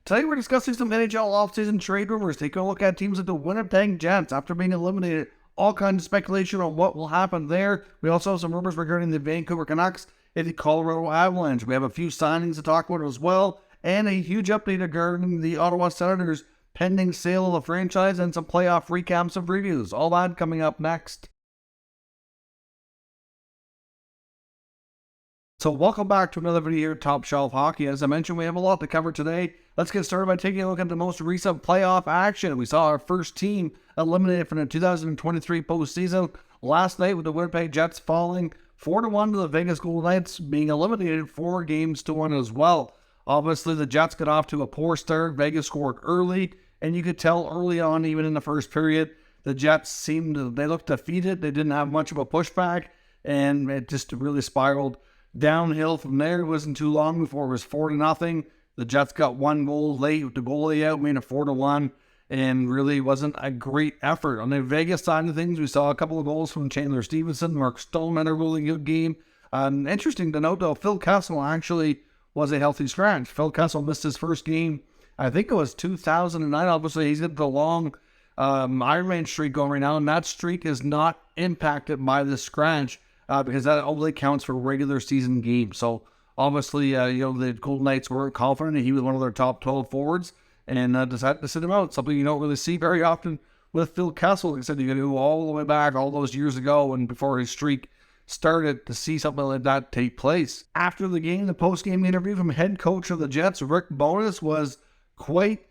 Today we're discussing some NHL offseason trade rumors, taking a look at teams like the Winnipeg Jets after being eliminated. All kinds of speculation on what will happen there. We also have some rumors regarding the Vancouver Canucks and the Colorado Avalanche. We have a few signings to talk about as well, and a huge update regarding the Ottawa Senators pending sale of the franchise and some playoff recaps and previews. All that coming up next. So welcome back to another video here at Top Shelf Hockey. As I mentioned, we have a lot to cover today. Let's get started by taking a look at the most recent playoff action. We saw our first team eliminated from the 2023 postseason last night with the Winnipeg Jets falling 4-1 to the Vegas Golden Knights, being eliminated 4-1 as well. Obviously, the Jets got off to a poor start. Vegas scored early, and you could tell early on, even in the first period, the Jets they looked defeated. They didn't have much of a pushback, and it just really spiraled downhill from there. It wasn't too long before it was 4-0. The Jets got one goal late with the goalie out, made it 4-1, and really wasn't a great effort. On the Vegas side of things, we saw a couple of goals from Chandler Stevenson. Mark Stone had a really good game. Interesting to note, though, Phil Kessel actually was a healthy scratch. Phil Kessel missed his first game, I think it was 2009. Obviously, he's got the long Ironman streak going right now, and that streak is not impacted by the scratch. Because that only counts for regular season games. So obviously, the Golden Knights weren't confident that he was one of their top 12 forwards and decided to sit him out. Something you don't really see very often with Phil Kessel. Like I said, you got to go all the way back all those years ago and before his streak started to see something like that take place. After the game, the post-game interview from head coach of the Jets, Rick Bowness, was quite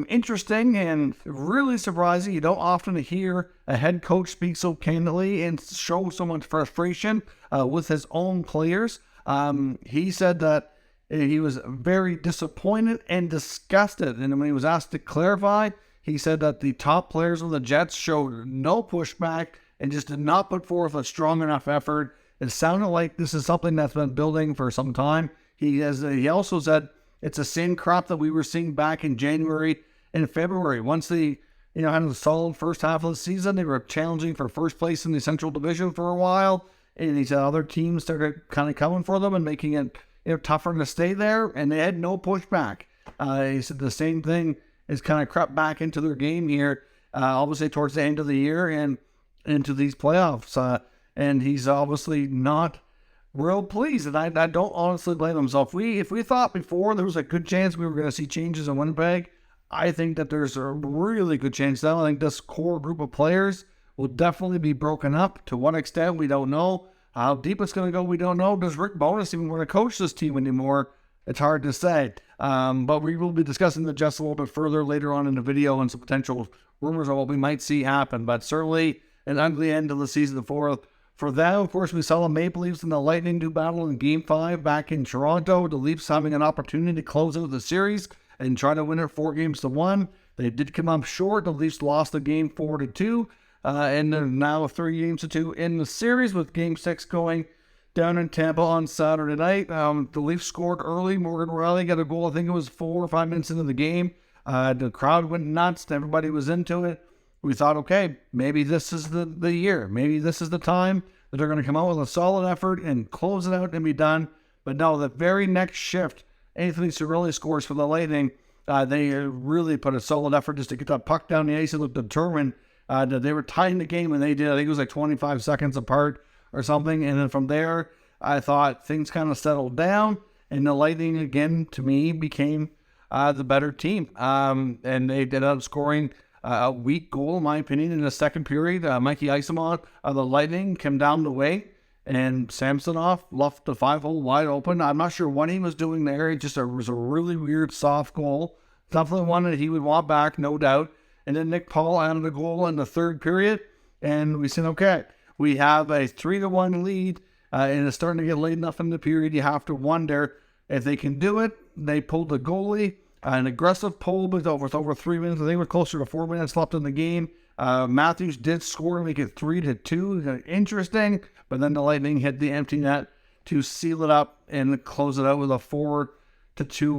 interesting and really surprising. You don't often hear a head coach speak so candidly and show so much frustration with his own players. He said that he was very disappointed and disgusted, and when he was asked to clarify, he said that the top players of the Jets showed no pushback and just did not put forth a strong enough effort. It sounded like this is something that's been building for some time. He also said it's the same crop that we were seeing back in January and February. Once they, had a solid first half of the season, they were challenging for first place in the Central Division for a while. And he said other teams started kind of coming for them and making it, tougher to stay there. And they had no pushback. He said the same thing is kind of crept back into their game here, obviously towards the end of the year and into these playoffs. And he's obviously not real pleased, and I don't honestly blame him. So if we thought before there was a good chance we were going to see changes in Winnipeg, I think that there's a really good chance now. I think this core group of players will definitely be broken up. To what extent, we don't know. How deep it's going to go, we don't know. Does Rick Bowness even want to coach this team anymore? It's hard to say. But we will be discussing the Jets a little bit further later on in the video and some potential rumors of what we might see happen. But certainly an ugly end to the season for them. Of course, we saw the Maple Leafs and the Lightning do battle in Game 5 back in Toronto. The Leafs having an opportunity to close out the series and try to win it 4-1. They did come up short. The Leafs lost the game 4-2, and they're now 3-2 in the series with Game 6 going down in Tampa on Saturday night. The Leafs scored early. Morgan Rielly got a goal, I think it was 4 or 5 minutes into the game. The crowd went nuts. Everybody was into it. We thought, okay, maybe this is the year. Maybe this is the time that they're going to come out with a solid effort and close it out and be done. But no, the very next shift, Anthony Cirelli scores for the Lightning. They really put a solid effort just to get that puck down the ice and look determined that they were tying the game, and they did. I think it was like 25 seconds apart or something. And then from there, I thought things kind of settled down, and the Lightning, again, to me, became the better team. And they ended up scoring a weak goal, in my opinion, in the second period. Mikey Eyssimont of the Lightning came down the way, and Samsonov left the 5-hole wide open. I'm not sure what he was doing there. It was a really weird, soft goal. Definitely one that he would want back, no doubt. And then Nick Paul added a goal in the third period, and we said, okay, we have a 3-1 lead, and it's starting to get late enough in the period. You have to wonder if they can do it. They pulled the goalie. An aggressive pull with over 3 minutes. I think we're closer to 4 minutes left in the game. Matthews did score to make it 3-2. Interesting. But then the Lightning hit the empty net to seal it up and close it out with a 4-2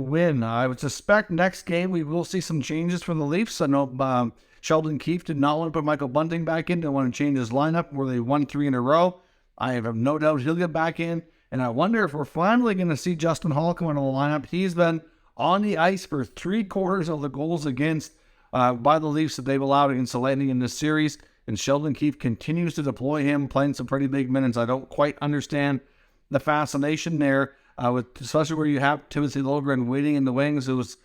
win. I would suspect next game we will see some changes for the Leafs. I know Sheldon Keefe did not want to put Michael Bunting back in. They want to change his lineup where they won 3 in a row. I have no doubt he'll get back in. And I wonder if we're finally going to see Justin Hall come into the lineup. He's been on the ice for 3/4 of the goals against by the Leafs that they've allowed against the Lightning in this series. And Sheldon Keefe continues to deploy him, playing some pretty big minutes. I don't quite understand the fascination there, especially where you have Timothy Liljegren waiting in the wings. It was,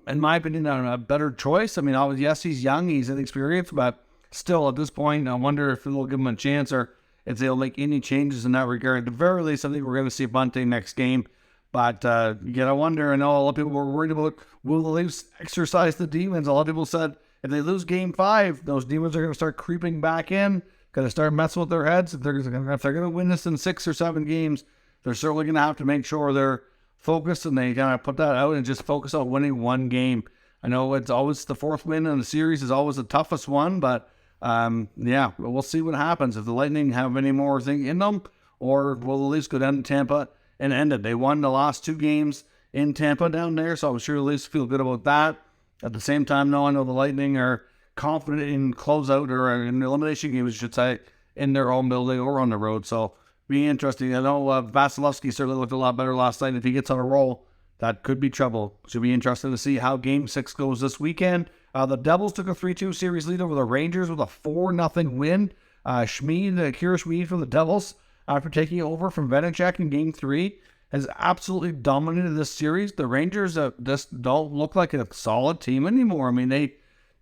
in my opinion, a better choice. I mean, yes, he's young, he's inexperienced, but still, at this point, I wonder if they'll give him a chance or if they'll make any changes in that regard. At the very least, I think we're going to see Bunting next game. But you gotta wonder, I know a lot of people were worried about, will the Leafs exercise the demons? A lot of people said if they lose Game 5, those demons are going to start creeping back in, going to start messing with their heads. If they're going to win this in 6 or 7 games, they're certainly going to have to make sure they're focused and they kind of put that out and just focus on winning one game. I know it's always the 4th win in the series is always the toughest one, but yeah, we'll see what happens. If the Lightning have any more thing in them, or will the Leafs go down to Tampa and end it? They won the last 2 games in Tampa down there, so I'm sure the Leafs feel good about that. At the same time, no, I know the Lightning are confident in closeout or in elimination games, I should say, in their own building or on the road. So, be interesting. I know Vasilevsky certainly looked a lot better last night. If he gets on a roll, that could be trouble. Should be interesting to see how Game 6 goes this weekend. The Devils took a 3-2 series lead over the Rangers with a 4-0 win. Kira Schmid from the Devils, after taking over from Vanecek in Game 3, has absolutely dominated this series. The Rangers just don't look like a solid team anymore. I mean,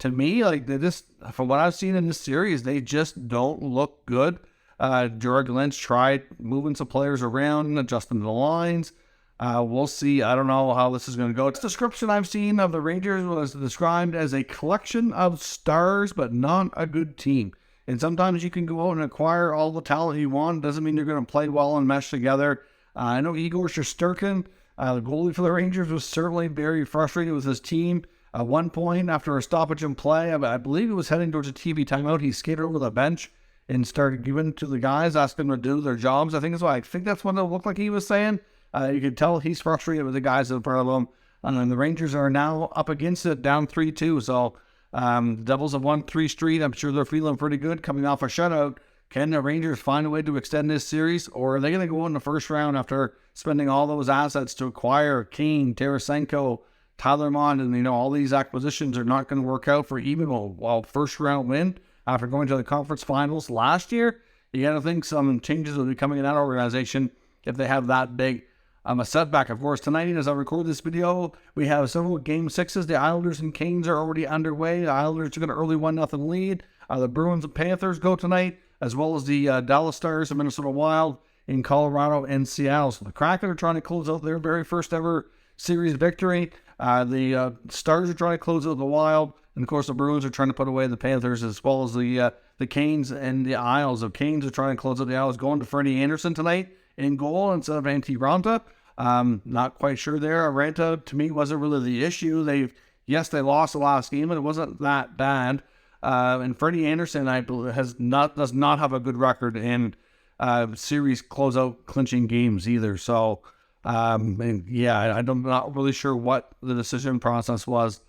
from what I've seen in this series, they just don't look good. Gerard Lynch tried moving some players around, adjusting the lines. We'll see. I don't know how this is going to go. The description I've seen of the Rangers was described as a collection of stars, but not a good team. And sometimes you can go out and acquire all the talent you want. Doesn't mean you're going to play well and mesh together. I know Igor Shesterkin, the goalie for the Rangers, was certainly very frustrated with his team. At one point, after a stoppage in play, I believe he was heading towards a TV timeout, he skated over the bench and started giving to the guys, asking them to do their jobs. I think that's what it looked like he was saying. You could tell he's frustrated with the guys in front of him. And the Rangers are now up against it, down 3-2. So the Devils have won 3 straight. I'm sure they're feeling pretty good coming off a shutout. Can the Rangers find a way to extend this series, or are they going to go in the first round after spending all those assets to acquire Kane, Tarasenko, Tyler Mond, and all these acquisitions are not going to work out for even a first round win after going to the conference finals last year? You got to think some changes will be coming in that organization if they have that big a setback. Of course, tonight as I record this video, we have several Game 6s. The Islanders and Canes are already underway. The Islanders took an early 1-0 lead. The Bruins and Panthers go tonight, as well as the Dallas Stars and Minnesota Wild in Colorado and Seattle. So the Kraken are trying to close out their very first ever series victory. The Stars are trying to close out the Wild. And, of course, the Bruins are trying to put away the Panthers, as well as the Canes and the Isles. The Canes are trying to close out the Isles, going to Freddie Anderson tonight in goal instead of Antti Ranta. Not quite sure there. Ranta, to me, wasn't really the issue. They lost the last game, but it wasn't that bad. And Freddie Anderson does not have a good record in series closeout clinching games either. So, I'm not really sure what the decision process was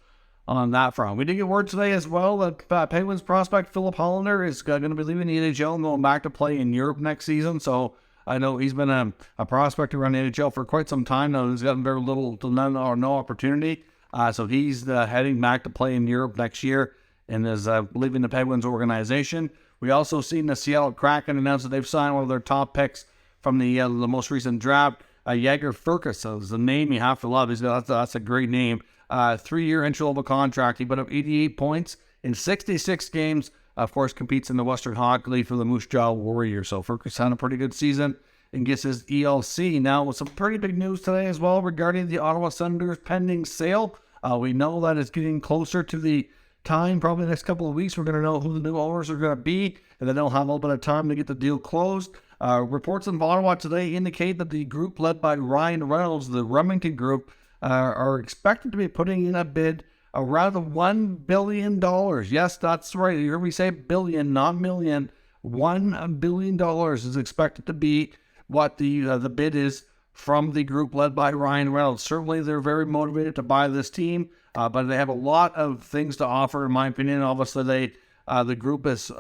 on that front. We did get word today as well that Penguins prospect Philip Hallander is going to be leaving the NHL and going back to play in Europe next season. So I know he's been a prospect around the NHL for quite some time now. He's gotten very little to none or no opportunity. So he's heading back to play in Europe next year and is leaving the Penguins organization. We also seen the Seattle Kraken announce that they've signed one of their top picks from the most recent draft. Jager Furcus is the name you have to love. That's a great name. 3-year entry-level contract. He put up 88 points in 66 games. Of course, competes in the Western Hockey League for the Moose Jaw Warriors. So Furcus had a pretty good season and gets his ELC. Now, with some pretty big news today as well regarding the Ottawa Senators pending sale. We know that it's getting closer to the time. Probably the next couple of weeks, we're going to know who the new owners are going to be, and then they'll have a little bit of time to get the deal closed. Reports in Ottawa today indicate that the group led by Ryan Reynolds, the Remington Group, are expected to be putting in a bid around $1 billion. Yes, that's right. You heard me say billion, not million. $1 billion is expected to be what the bid is from the group led by Ryan Reynolds. Certainly, they're very motivated to buy this team, but they have a lot of things to offer, in my opinion. Obviously, the group is,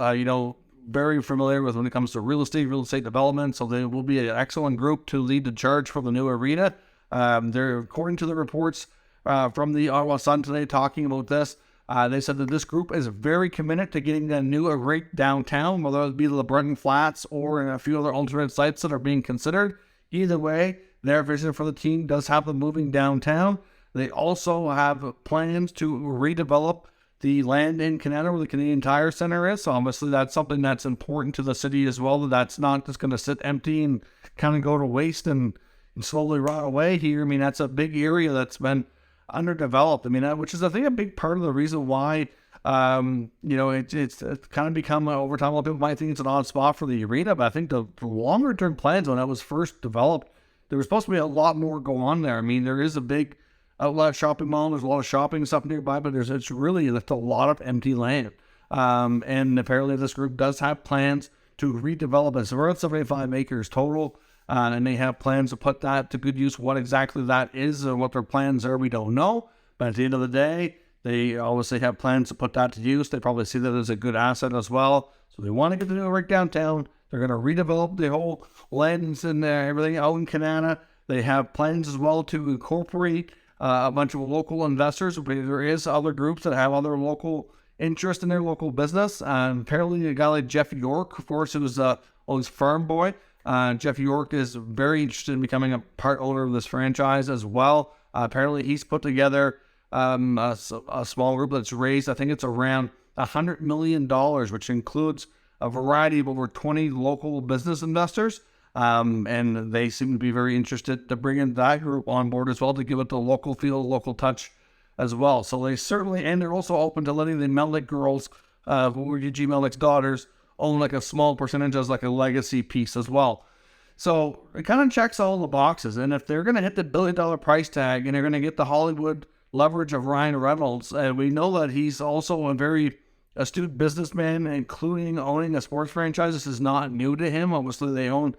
very familiar with when it comes to real estate development, so they will be an excellent group to lead the charge for the new arena. According to the reports, from the Ottawa Sun today talking about this. They said that this group is very committed to getting a new rink downtown, whether it be the Breton Flats or a few other alternate sites that are being considered. Either way, their vision for the team does have them moving downtown. They also have plans to redevelop the land in Canada where the Canadian Tire Center is. So obviously that's something that's important to the city as well, that's not just going to sit empty and kind of go to waste and slowly rot away here. I mean, that's a big area that's been underdeveloped. I mean, which is, I think, a big part of the reason why, it's kind of become, over time, a lot of people might think it's an odd spot for the arena, but I think the longer term plans when it was first developed, there was supposed to be a lot more go on there. I mean, there is a big outlet shopping mall, there's a lot of shopping stuff nearby, but it's really a lot of empty land. And apparently this group does have plans to redevelop it. So we're at 75 acres total. And they have plans to put that to good use. What exactly that is or what their plans are, we don't know. But at the end of the day, they obviously have plans to put that to use. They probably see that as a good asset as well. So they want to get the new rink downtown. They're going to redevelop the whole lands and everything out in Canada. They have plans as well to incorporate a bunch of local investors. There is other groups that have other local interest in their local business. Apparently a guy like Jeff York, of course, who's always farm boy. Jeff York is very interested in becoming a part owner of this franchise as well. Apparently he's put together a small group that's raised, I think it's around $100 million, which includes a variety of over 20 local business investors. And they seem to be very interested to bring in that group on board as well to give it the local feel, local touch as well. So they certainly, and they're also open to letting the Melnick girls, who were Eugene Melnick's daughters, own like a small percentage as like a legacy piece as well. So it kind of checks all the boxes. And if they're going to hit the $1 billion price tag and they're going to get the Hollywood leverage of Ryan Reynolds, and we know that he's also a very astute businessman, including owning a sports franchise. This is not new to him. Obviously, they own,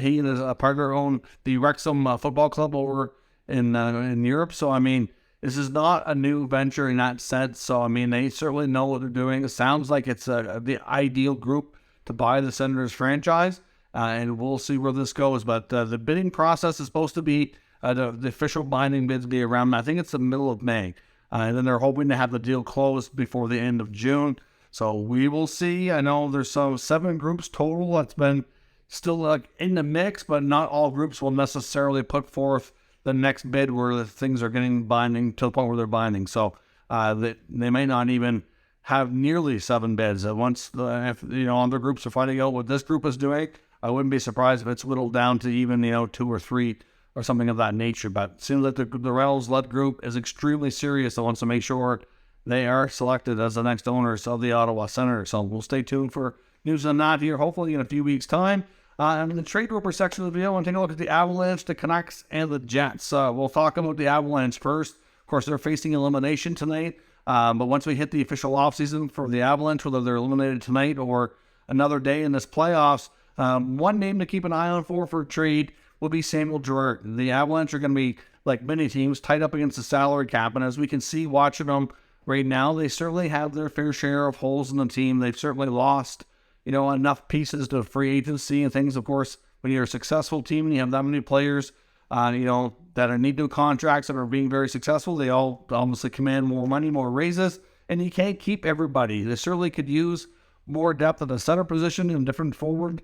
he and his partner own the Wrexham football club over in Europe. So, I mean, this is not a new venture in that sense. So, I mean, they certainly know what they're doing. It sounds like it's the ideal group to buy the Senators franchise, and we'll see where this goes. But the bidding process is supposed to be, the official binding bids be around, I think it's the middle of May. And then they're hoping to have the deal closed before the end of June. So we will see. I know there's 7 groups total that's been still in the mix, but not all groups will necessarily put forth the next bid where the things are getting binding to the point where they're binding. So they may not even have nearly 7 bids. Once other groups are finding out what this group is doing, I wouldn't be surprised if it's whittled down to even 2 or 3 or something of that nature. But it seems that the Reynolds-led group is extremely serious and wants to make sure they are selected as the next owners of the Ottawa Senators. So we'll stay tuned for news on that here, hopefully in a few weeks' time. And in the trade rumor section of the video, I want to take a look at the Avalanche, the Canucks, and the Jets. We'll talk about the Avalanche first. Of course, they're facing elimination tonight. But once we hit the official offseason for the Avalanche, whether they're eliminated tonight or another day in this playoffs, one name to keep an eye on for trade will be Samuel Girard. The Avalanche are going to be, like many teams, tied up against the salary cap. And as we can see watching them right now, they certainly have their fair share of holes in the team. They've certainly lost enough pieces to free agency and things. Of course, when you're a successful team and you have that many players, that need new contracts and are being very successful, they all obviously command more money, more raises, and you can't keep everybody. They certainly could use more depth at the center position and different forward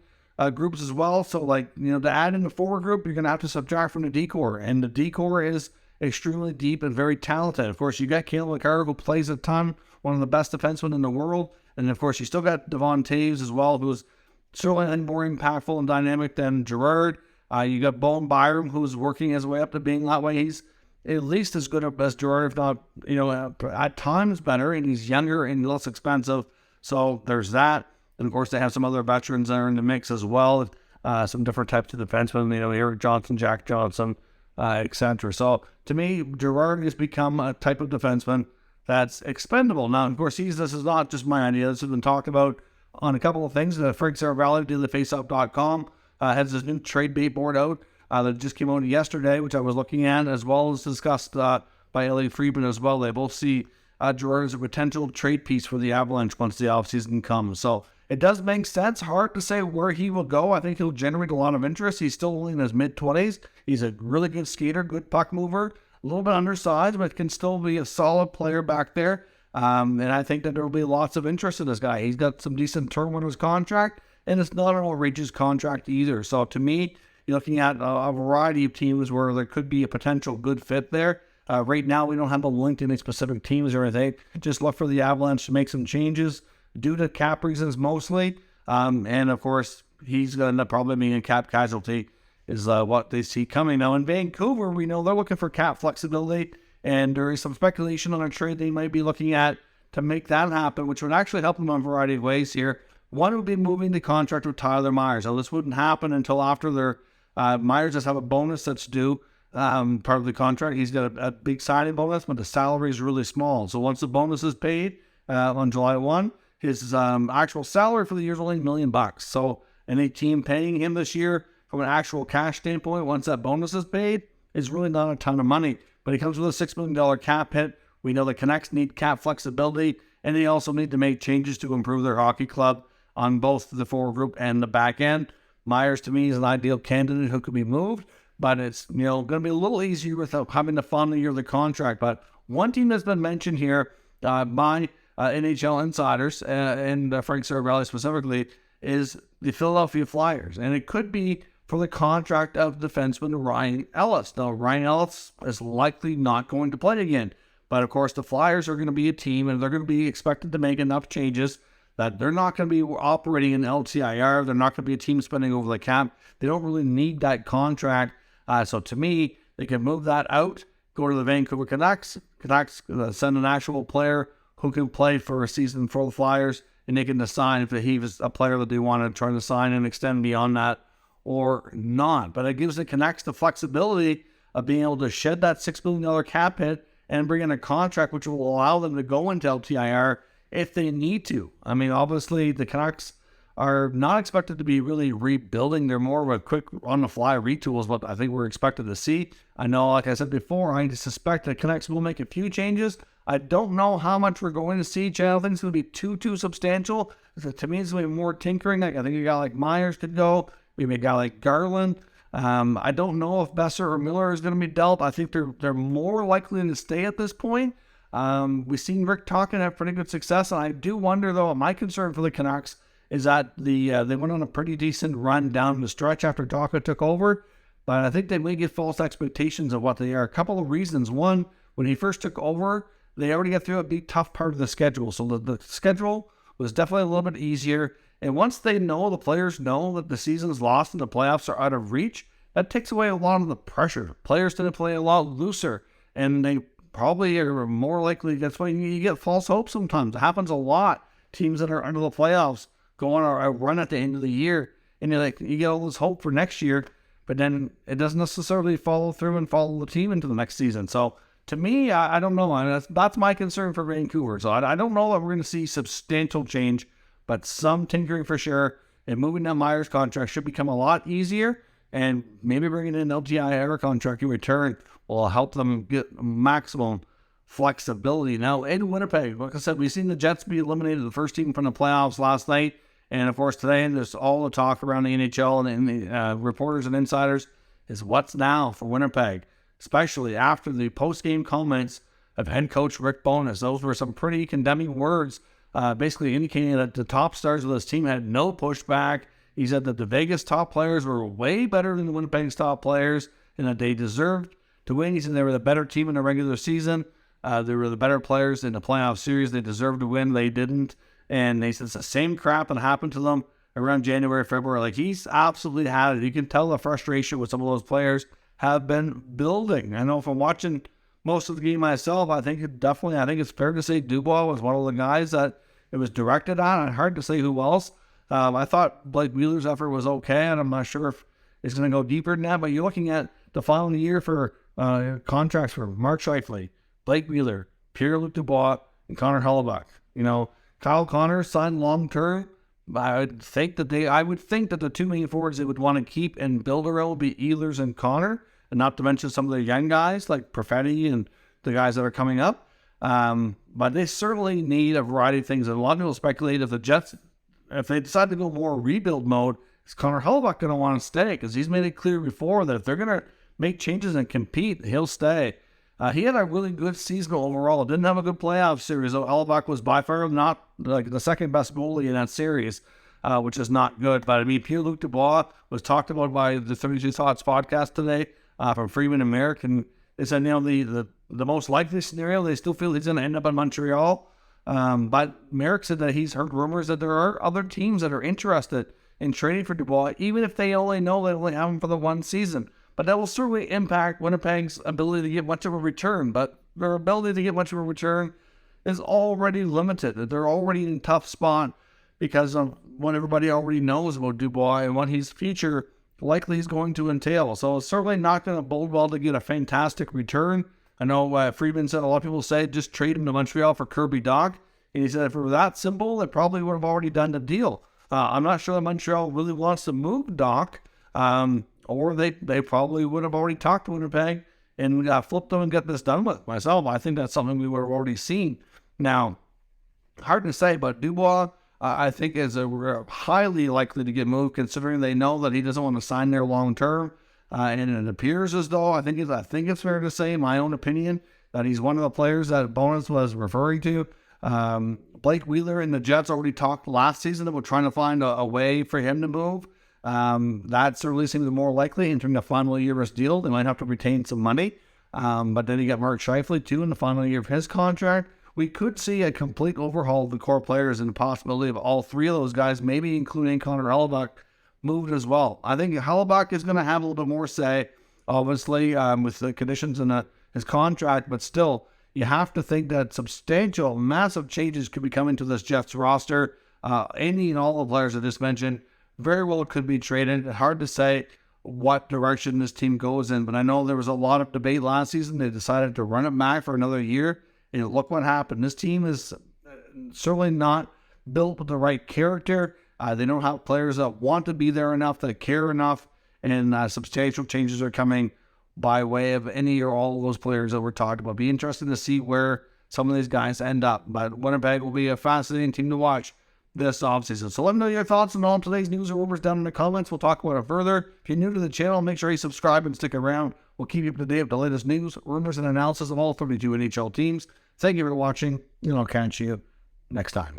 groups as well. So, to add in the forward group, you're going to have to subtract from the D-core, and the D-core is extremely deep and very talented. Of course, you got Cale McCarr, who plays a ton, one of the best defensemen in the world. And, of course, you still got Devon Taves as well, who's certainly more impactful and dynamic than Girard. You got Bowen Byram, who's working his way up to being that way. He's at least as good as Girard, if not, at times better, and he's younger and less expensive. So there's that. And, of course, they have some other veterans there in the mix as well, some different types of defensemen, Eric Johnson, Jack Johnson, etc. So, to me, Girard has become a type of defenseman that's expendable. Now, of course, this is not just my idea. This has been talked about on a couple of things. Frank Saravalli, DailyFaceoff.com, has this new trade bait board out that just came out yesterday, which I was looking at, as well as discussed by Elliot Friedman as well. They both see Girard as a potential trade piece for the Avalanche once the offseason comes. So it does make sense. Hard to say where he will go. I think he'll generate a lot of interest. He's still only in his mid-20s. He's a really good skater, good puck mover. a little bit undersized, but can still be a solid player back there. And I think that there will be lots of interest in this guy. He's got some decent term on his contract, and it's not an outrageous contract either. So to me, you're looking at a variety of teams where there could be a potential good fit there. Right now, we don't have a link to any specific teams or anything. Just look for the Avalanche to make some changes due to cap reasons mostly. And of course, he's going to probably be a cap casualty is what they see coming. Now in Vancouver, we know they're looking for cap flexibility, and there is some speculation on a trade they might be looking at to make that happen, which would actually help them in a variety of ways here. One would be moving the contract with Tyler Myers. Now this wouldn't happen until after their Myers does have a bonus that's due. Part of the contract. He's got a big signing bonus, but the salary is really small. So once the bonus is paid on July 1, his actual salary for the year is only $1 million. So any team paying him this year from an actual cash standpoint, once that bonus is paid, is really not a ton of money. But he comes with a $6 million cap hit. We know the Canucks need cap flexibility, and they also need to make changes to improve their hockey club on both the forward group and the back end. Myers, to me, is an ideal candidate who could be moved. But it's going to be a little easier without having the final year of the contract. But one team that's been mentioned here by NHL insiders and Frank Saravelli specifically is the Philadelphia Flyers. And it could be for the contract of defenseman Ryan Ellis. Now, Ryan Ellis is likely not going to play again. But, of course, the Flyers are going to be a team, and they're going to be expected to make enough changes that they're not going to be operating in LTIR. They're not going to be a team spending over the cap. They don't really need that contract. So to me, they can move that out, go to the Vancouver Canucks. Canucks send an actual player who can play for a season for the Flyers, and they can decide if he was a player that they want to try to sign and extend beyond that or not. But it gives the Canucks the flexibility of being able to shed that $6 million cap hit and bring in a contract which will allow them to go into LTIR if they need to. I mean, obviously, the Canucks are not expected to be really rebuilding. They're more of a quick on-the-fly retool is what I think we're expected to see. I know, like I said before, I suspect the Canucks will make a few changes. I don't know how much we're going to see. I don't think it's going to be too substantial. To me, it's going to be more tinkering. I think a guy like Myers could go. Maybe a guy like Garland. I don't know if Besser or Miller is going to be dealt. I think they're more likely to stay at this point. We've seen Rick Tocchet have pretty good success, and I do wonder, though, my concern for the Canucks is that they went on a pretty decent run down the stretch after Tocchet took over, but I think they may get false expectations of what they are. A couple of reasons. One, when he first took over, they already got through a big tough part of the schedule, so the schedule was definitely a little bit easier. And once the players know that the season's lost and the playoffs are out of reach, that takes away a lot of the pressure. Players tend to play a lot looser, and they probably are more likely. That's why you get false hope sometimes. It happens a lot. Teams that are under the playoffs go on a run at the end of the year, and you get all this hope for next year, but then it doesn't necessarily follow through and follow the team into the next season. So to me, I don't know. That's my concern for Vancouver. So I don't know that we're going to see substantial change, but some tinkering for sure. And moving that Myers contract should become a lot easier, and maybe bringing in an LTIR contract in return will help them get maximum flexibility. Now in Winnipeg, like I said, we've seen the Jets be eliminated, the first team from the playoffs last night. And, of course, today, and there's all the talk around the NHL and the reporters and insiders is what's now for Winnipeg, especially after the post-game comments of head coach Rick Bowness. Those were some pretty condemning words, basically indicating that the top stars of this team had no pushback. He said that the Vegas top players were way better than the Winnipeg's top players and that they deserved to win. He said they were the better team in the regular season. They were the better players in the playoff series. They deserved to win. They didn't. And they said it's the same crap that happened to them around January, February. Like, he's absolutely had it. You can tell the frustration with some of those players have been building. I know from watching most of the game myself, I think it's fair to say Dubois was one of the guys that it was directed at. And hard to say who else. I thought Blake Wheeler's effort was okay, and I'm not sure if it's going to go deeper than that. But you're looking at the final year for contracts for Mark Scheifele, Blake Wheeler, Pierre-Luc Dubois, and Connor Hellebuyck. Kyle Connor signed long-term. I would think that the two main forwards they would want to keep and build around would be Ehlers and Connor, and not to mention some of the young guys like Perfetti and the guys that are coming up. But they certainly need a variety of things. And a lot of people speculate if the Jets, if they decide to go more rebuild mode, is Connor Hellebuyck going to want to stay? Because he's made it clear before that if they're going to make changes and compete, he'll stay. He had a really good season overall. Didn't have a good playoff series. Hellebuyck was by far not like the second best goalie in that series, which is not good. But I mean, Pierre-Luc Dubois was talked about by the 32 Thoughts podcast today from Freeman and Merrick, and they said, the most likely scenario, they still feel he's going to end up in Montreal. But Merrick said that he's heard rumors that there are other teams that are interested in trading for Dubois, even if they only know they only have him for the one season. But that will certainly impact Winnipeg's ability to get much of a return. But their ability to get much of a return is already limited. They're already in a tough spot because of what everybody already knows about Dubois and what his future likely is going to entail. So it's certainly not going to bode well to get a fantastic return. I know Friedman said a lot of people say just trade him to Montreal for Kirby Dach. And he said if it were that simple, they probably would have already done the deal. I'm not sure that Montreal really wants to move Dach. Or they probably would have already talked to Winnipeg and flipped them and get this done with. Myself, I think that's something we would have already seen. Now, hard to say, but Dubois, I think, is highly likely to get moved, considering they know that he doesn't want to sign there long term. And it appears as though, I think it's fair to say, in my own opinion, that he's one of the players that Bowness was referring to. Blake Wheeler and the Jets already talked last season about trying to find a way for him to move. That certainly seems more likely entering the final year of his deal. They might have to retain some money. But then you got Mark Scheifele too in the final year of his contract. We could see a complete overhaul of the core players and the possibility of all three of those guys, maybe including Connor Hellebuyck, moved as well. I think Hellebuyck is going to have a little bit more say, obviously, with the conditions in his contract, but still, you have to think that substantial, massive changes could be coming to this Jets roster. Any and all the players I just mentioned very well could be traded. Hard to say what direction this team goes in, but I know there was a lot of debate last season. They decided to run it back for another year, and look what happened. This team is certainly not built with the right character. They don't have players that want to be there enough, that care enough, and substantial changes are coming by way of any or all of those players that we're talking about. Be interesting to see where some of these guys end up, but Winnipeg will be a fascinating team to watch this offseason. So let me know your thoughts on all today's news and rumors down in the comments. We'll talk about it further. If you're new to the channel, make sure you subscribe and stick around. We'll keep you up to date with the latest news, rumors, and analysis of all 32 NHL teams. Thank you for watching, and I'll catch you next time.